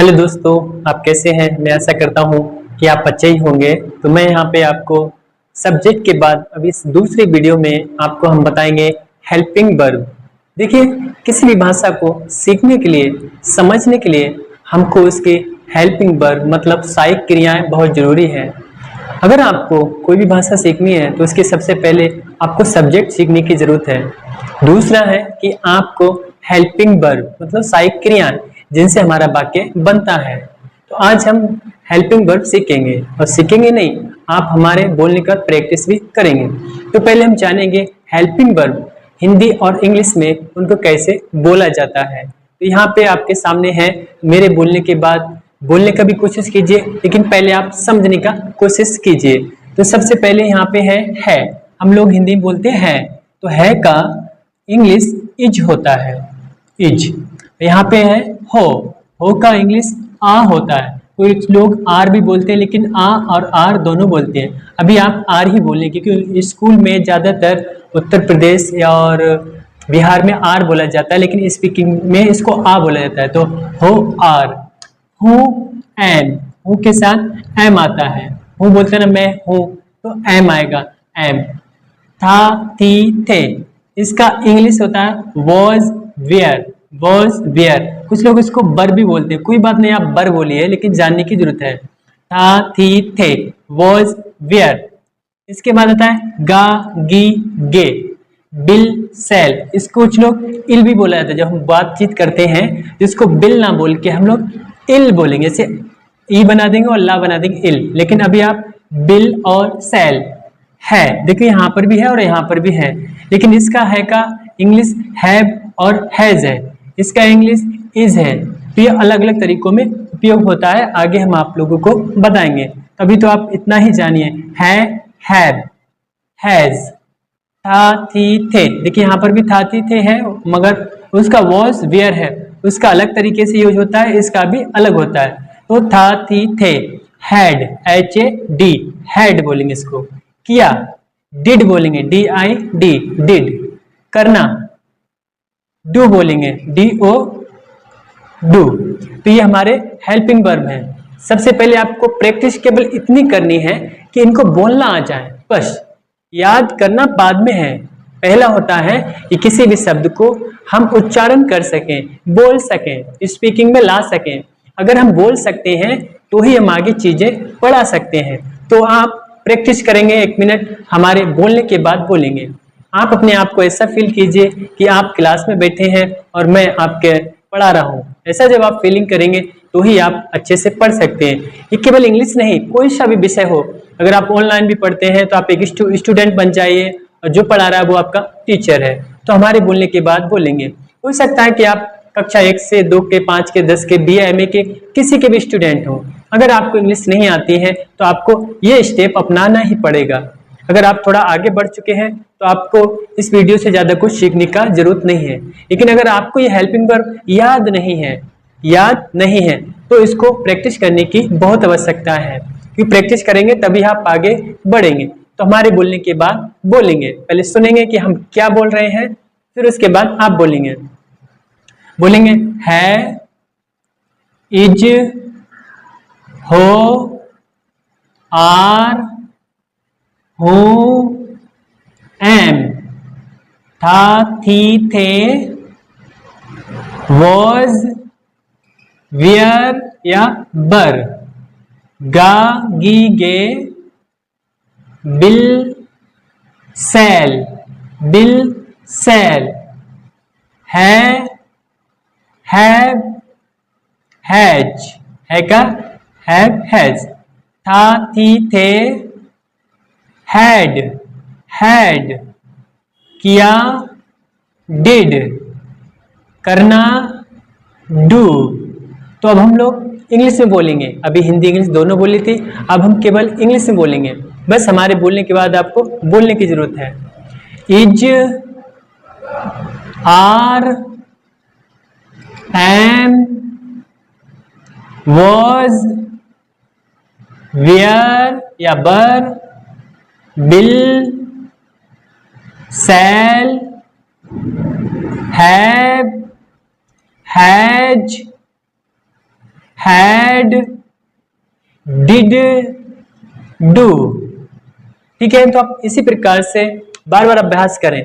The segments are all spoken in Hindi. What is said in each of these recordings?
हेलो दोस्तों, आप कैसे हैं। मैं आशा करता हूं कि आप अच्छे ही होंगे। तो मैं यहाँ पे आपको सब्जेक्ट के बाद अब इस दूसरी वीडियो में आपको हम बताएंगे हेल्पिंग वर्ब। देखिए, किसी भी भाषा को सीखने के लिए, समझने के लिए हमको उसके हेल्पिंग वर्ब मतलब सहायक क्रियाएं बहुत जरूरी है। अगर आपको कोई भी भाषा सीखनी है तो उसके सबसे पहले आपको सब्जेक्ट सीखने की जरूरत है। दूसरा है कि आपको हेल्पिंग वर्ब मतलब सहायक क्रियाएं जिनसे हमारा वाक्य बनता है। तो आज हम हेल्पिंग वर्ब सीखेंगे और सीखेंगे नहीं, आप हमारे बोलने का प्रैक्टिस भी करेंगे। तो पहले हम जानेंगे हेल्पिंग वर्ब हिंदी और इंग्लिश में उनको कैसे बोला जाता है। तो यहाँ पे आपके सामने है, मेरे बोलने के बाद बोलने का भी कोशिश कीजिए, लेकिन पहले आप समझने का कोशिश कीजिए। तो सबसे पहले यहाँ पे है। हम लोग हिंदी में बोलते हैं, तो है का इंग्लिश इज होता है, इज। यहाँ पे है हो का इंग्लिश आ होता है। कुछ लोग आर भी बोलते हैं, लेकिन आ और आर दोनों बोलते हैं। अभी आप आर ही बोलें, क्योंकि स्कूल में ज्यादातर उत्तर प्रदेश और बिहार में आर बोला जाता है, लेकिन स्पीकिंग में इसको आ बोला जाता है। तो हो आर, हूँ एम, हूँ के साथ एम आता है। हूँ बोलते हैं ना, मैं हूँ, तो एम आएगा, एम। था थी थे, इसका इंग्लिश होता है वॉज वेयर, वॉज वेयर। कुछ लोग इसको बर भी बोलते हैं, कोई बात नहीं, आप बर बोलिए, लेकिन जानने की जरूरत है। था थी थे, वॉज वेयर। इसके बाद आता है गा गी गे, बिल सेल। इसको कुछ लोग इल भी बोला जाता है। जब हम बातचीत करते हैं जिसको बिल ना बोल के हम लोग इल बोलेंगे, जैसे ई बना देंगे और ला बना देंगे, इल। लेकिन अभी आप बिल और सेल है, देखिए यहाँ पर भी है और यहाँ पर भी है, लेकिन इसका है का इंग्लिश हैव और हैज है, इसका इंग्लिश इज है। तो ये अलग अलग तरीकों में उपयोग होता है, आगे हम आप लोगों को बताएंगे। अभी तो आप इतना ही जानिए, है, हैव, हैज, था थी थे। देखिए यहाँ पर भी था थी थे है, मगर उसका वॉज वेयर है, उसका अलग तरीके से यूज होता है, इसका भी अलग होता है। तो था थी थे, had, H A D, had बोलेंगे इसको। किया, डिड बोलेंगे, डी आई डी, डिड। करना, डू बोलेंगे, डी ओ डू। तो ये हमारे हेल्पिंग वर्ब हैं। सबसे पहले आपको प्रैक्टिस केवल इतनी करनी है कि इनको बोलना आ जाए, बस। याद करना बाद में है। पहला होता है कि किसी भी शब्द को हम उच्चारण कर सकें, बोल सकें, स्पीकिंग में ला सकें। अगर हम बोल सकते हैं तो ही हम आगे चीजें पढ़ा सकते हैं। तो आप प्रैक्टिस करेंगे, 1 मिनट हमारे बोलने के बाद बोलेंगे। आप अपने आप को ऐसा फील कीजिए कि आप क्लास में बैठे हैं और मैं आपके पढ़ा रहा हूँ। ऐसा जब आप फीलिंग करेंगे तो ही आप अच्छे से पढ़ सकते हैं। ये केवल इंग्लिश नहीं, कोई सा भी विषय हो। अगर आप ऑनलाइन भी पढ़ते हैं तो आप एक स्टूडेंट बन जाइए और जो पढ़ा रहा है वो आपका टीचर है। तो हमारे बोलने के बाद बोलेंगे। हो सकता है कि आप कक्षा 1 से 2 के 5 के 10 के BA MA के किसी के भी स्टूडेंट हो। अगर आपको इंग्लिश नहीं आती है तो आपको ये स्टेप अपनाना ही पड़ेगा। अगर आप थोड़ा आगे बढ़ चुके हैं तो आपको इस वीडियो से ज्यादा कुछ सीखने का जरूरत नहीं है। लेकिन अगर आपको ये हेल्पिंग वर्ब याद नहीं है तो इसको प्रैक्टिस करने की बहुत आवश्यकता है, क्योंकि प्रैक्टिस करेंगे तभी आप आगे बढ़ेंगे। तो हमारे बोलने के बाद बोलेंगे, पहले सुनेंगे कि हम क्या बोल रहे हैं, फिर उसके बाद आप बोलेंगे। है, इज, हो, आर, हूँ, एम, था थी थे, वॉज, वियर या बर, गा गी गे, बिल सेल, है, हैव, हैज, है का हैव, हैज। था थी थे, हैड, किया, डिड, करना, डू। तो अब हम लोग इंग्लिश में बोलेंगे। अभी हिंदी इंग्लिश दोनों बोली थी, अब हम केवल इंग्लिश में बोलेंगे। बस हमारे बोलने के बाद आपको बोलने की जरूरत है। Is, are, am, was, were या बर, will, shall, have, has, had, did, do. ठीक है, तो आप इसी प्रकार से बार बार अभ्यास करें।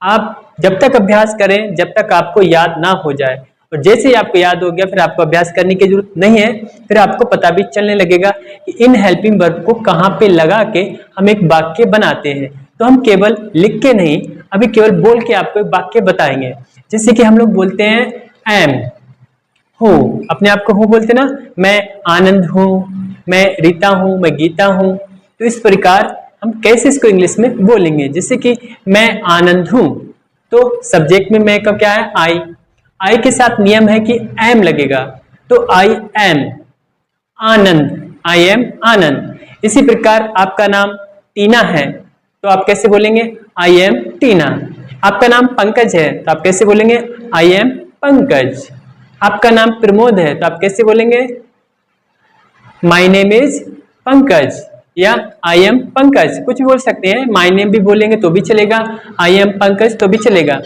आप जब तक अभ्यास करें जब तक आपको याद ना हो जाए, और जैसे ही आपको याद हो गया फिर आपको अभ्यास करने की जरूरत नहीं है, फिर आपको पता भी चलने लगेगा कि इन हेल्पिंग वर्ब को कहाँ पे लगा के हम एक वाक्य बनाते हैं। तो हम केवल लिख के नहीं, अभी केवल बोल के आपको एक वाक्य बताएंगे। जैसे कि हम लोग बोलते हैं एम, हूँ, अपने आप को हूँ बोलते ना, मैं आनंद हूँ, मैं रीता हूँ, मैं गीता हूँ। तो इस प्रकार हम कैसे इसको इंग्लिश में बोलेंगे, जैसे कि मैं आनंद हूँ, तो सब्जेक्ट में मैं का क्या है, आई के साथ नियम है कि एम लगेगा, तो I am Anand, I am आनंद। इसी प्रकार आपका नाम टीना है, तो आप कैसे बोलेंगे, आई एम टीना। आपका नाम पंकज है, तो आप कैसे बोलेंगे, आई एम पंकज। आपका नाम प्रमोद है, तो आप कैसे बोलेंगे, माई नेम इज पंकज, या आई एम पंकज, कुछ भी बोल सकते हैं। माई नेम भी बोलेंगे तो भी चलेगा, आई एम पंकज तो भी चलेगा।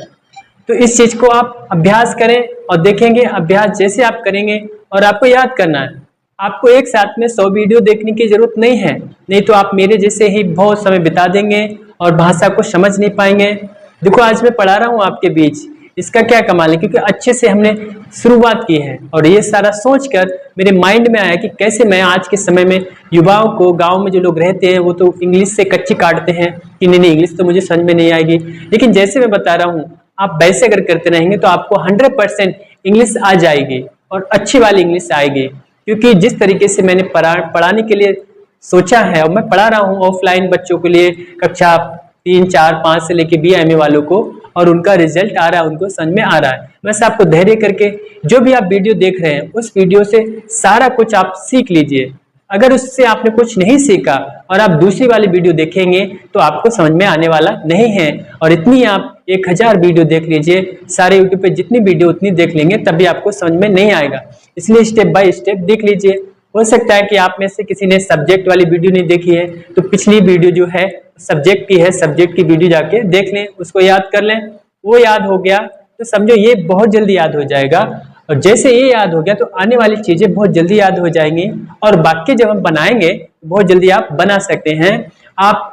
तो इस चीज को आप अभ्यास करें और देखेंगे, अभ्यास जैसे आप करेंगे और आपको याद करना है। आपको एक साथ में 100 वीडियो देखने की जरूरत नहीं है, नहीं तो आप मेरे जैसे ही बहुत समय बिता देंगे और भाषा को समझ नहीं पाएंगे। देखो आज मैं पढ़ा रहा हूँ आपके बीच, इसका क्या कमाल है, क्योंकि अच्छे से हमने शुरुआत की है और ये सारा सोचकर मेरे माइंड में आया कि कैसे मैं आज के समय में युवाओं को, गांव में जो लोग रहते हैं वो तो इंग्लिश से कच्ची काटते हैं कि नहीं इंग्लिश तो मुझे समझ में नहीं आएगी, लेकिन जैसे मैं बता रहा हूँ आप वैसे अगर करते रहेंगे तो आपको 100% इंग्लिश आ जाएगी और अच्छी वाली इंग्लिश आएगी। क्योंकि जिस तरीके से मैंने पढ़ाने के लिए सोचा है और मैं पढ़ा रहा हूँ ऑफलाइन बच्चों के लिए कक्षा 3, 4, 5 से लेके BA वालों को, और उनका रिजल्ट आ रहा है, उनको समझ में आ रहा है। बस आपको धैर्य करके जो भी आप वीडियो देख रहे हैं उस वीडियो से सारा कुछ आप सीख लीजिए। अगर उससे आपने कुछ नहीं सीखा और आप दूसरी वाली वीडियो देखेंगे तो आपको समझ में आने वाला नहीं है। और इतनी आप 1000 वीडियो देख लीजिए, सारे यूट्यूब पे जितनी वीडियो उतनी देख लेंगे तभी आपको समझ में नहीं आएगा। इसलिए स्टेप बाय स्टेप देख लीजिए। हो सकता है कि आप में से किसी ने सब्जेक्ट वाली वीडियो नहीं देखी है, तो पिछली वीडियो जो है सब्जेक्ट की है, सब्जेक्ट की वीडियो जाके देख लें, उसको याद कर लें। वो याद हो गया तो समझो ये बहुत जल्दी याद हो जाएगा, और जैसे ये याद हो गया तो आने वाली चीजें बहुत जल्दी याद हो जाएंगी, और वाक्य जब हम बनाएंगे बहुत जल्दी आप बना सकते हैं। आप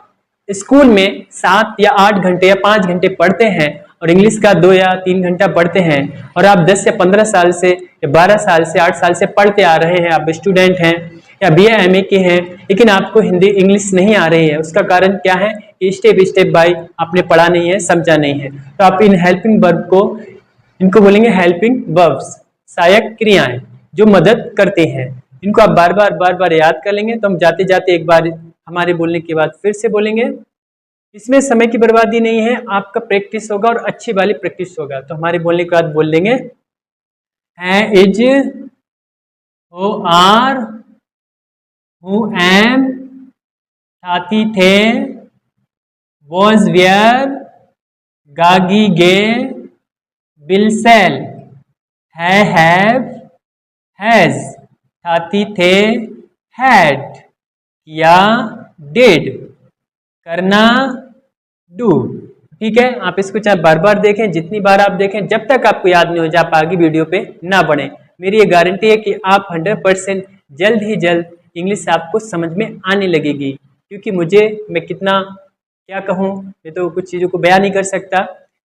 स्कूल में 7 या 8 घंटे या 5 घंटे पढ़ते हैं और इंग्लिश का 2 या 3 घंटा पढ़ते हैं, और आप 10 या 15 साल से या 12 साल से 8 साल से पढ़ते आ रहे हैं, आप स्टूडेंट हैं या BA MA के हैं, लेकिन आपको हिंदी इंग्लिश नहीं आ रही है। उसका कारण क्या है कि स्टेप स्टेप बाय आपने पढ़ा नहीं है, समझा नहीं है। तो आप इन हेल्पिंग वर्ब को, इनको बोलेंगे हेल्पिंग वर्ब्स, सहायक क्रियाएं जो मदद करती हैं। इनको आप बार बार याद कर लेंगे तो हम जाते जाते एक बार हमारे बोलने के बाद फिर से बोलेंगे। इसमें समय की बर्बादी नहीं है, आपका प्रैक्टिस होगा और अच्छी वाली प्रैक्टिस होगा। तो हमारे बोलने के बाद बोल लेंगे है, इज, हो, आर, हु, एम, थाती, थे, वॉज, वेयर, गागी, गे, विल, सेल, है, हैव, हैज, थाती, थे, हैड, किया, डिड, करना, डू। ठीक है, आप इसको चाहे बार बार देखें, जितनी बार आप देखें, जब तक आपको याद नहीं हो जाए आप आगे वीडियो पे ना बढ़े। मेरी ये गारंटी है कि आप 100% जल्द ही जल्द इंग्लिश आपको समझ में आने लगेगी। क्योंकि मैं कितना क्या कहूँ, मैं तो कुछ चीज़ों को बयान नहीं कर सकता,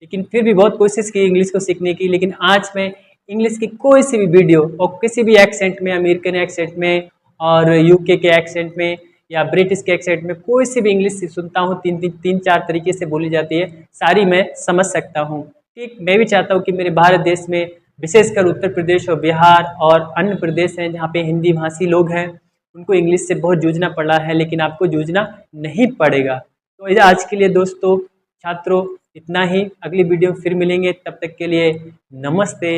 लेकिन फिर भी बहुत कोशिश की इंग्लिश को सीखने की। लेकिन आज मैं इंग्लिश की कोई सी भी वीडियो और किसी भी एक्सेंट में, अमेरिकन एक्सेंट में और UK के एक्सेंट में या ब्रिटिश के एक्सेंट में, कोई सी भी इंग्लिश सुनता हूँ, 3-4 तरीके से बोली जाती है, सारी मैं समझ सकता हूँ। ठीक, मैं भी चाहता हूँ कि मेरे भारत देश में विशेषकर उत्तर प्रदेश और बिहार और अन्य प्रदेश हैं जहाँ पे हिंदी भाषी लोग हैं, उनको इंग्लिश से बहुत जूझना पड़ा है, लेकिन आपको जूझना नहीं पड़ेगा। तो आज के लिए दोस्तों, छात्रों, इतना ही। अगली वीडियो में फिर मिलेंगे, तब तक के लिए नमस्ते।